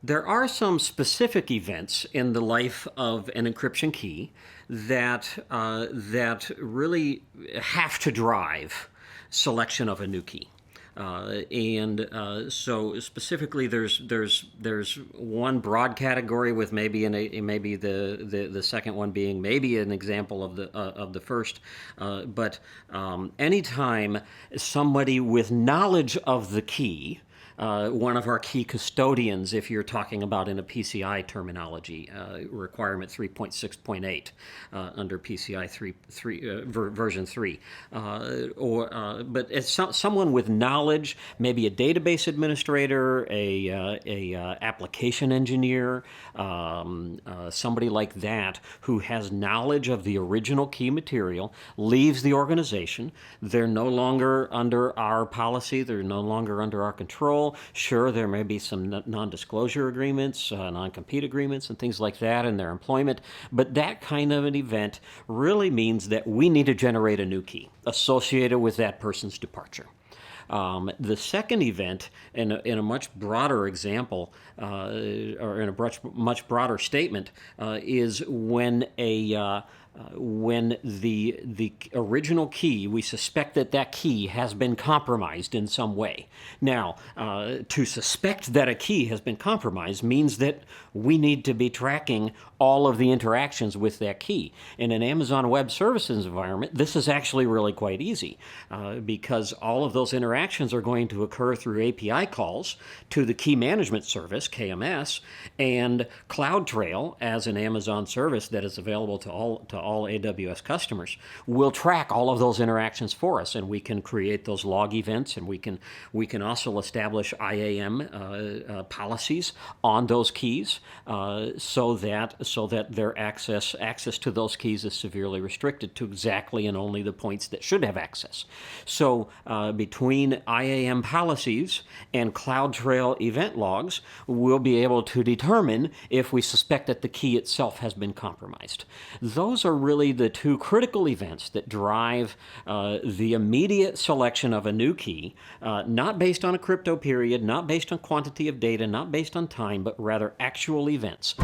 There are some specific events in the life of an encryption key that really have to drive selection of a new key. So specifically, there's one broad category with maybe the second one being maybe an example of the first, but anytime somebody with knowledge of the key, one of our key custodians, if you're talking about in a PCI terminology, requirement 3.6.8 under PCI version 3. But as someone with knowledge, maybe a database administrator, a application engineer, somebody like that who has knowledge of the original key material, leaves the organization. They're no longer under our policy. They're no longer under our control. Sure, there may be some non-disclosure agreements, non-compete agreements, and things like that in their employment, but that kind of an event really means that we need to generate a new key associated with that person's departure. The second event, in a much broader example, or in a much broader statement, is when when the original key, we suspect that key has been compromised in some way. Now, to suspect that a key has been compromised means that we need to be tracking all of the interactions with that key. In an Amazon Web Services environment, this is actually really quite easy because all of those interactions are going to occur through API calls to the Key Management Service, KMS, and CloudTrail, as an Amazon service that is available to all AWS customers, will track all of those interactions for us, and we can create those log events, and we can also establish IAM policies on those keys so that their access to those keys is severely restricted to exactly and only the points that should have access. So between IAM policies and CloudTrail event logs, we'll be able to determine if we suspect that the key itself has been compromised. Those are really the two critical events that drive the immediate selection of a new key, not based on a crypto period, not based on quantity of data, not based on time, but rather actual events.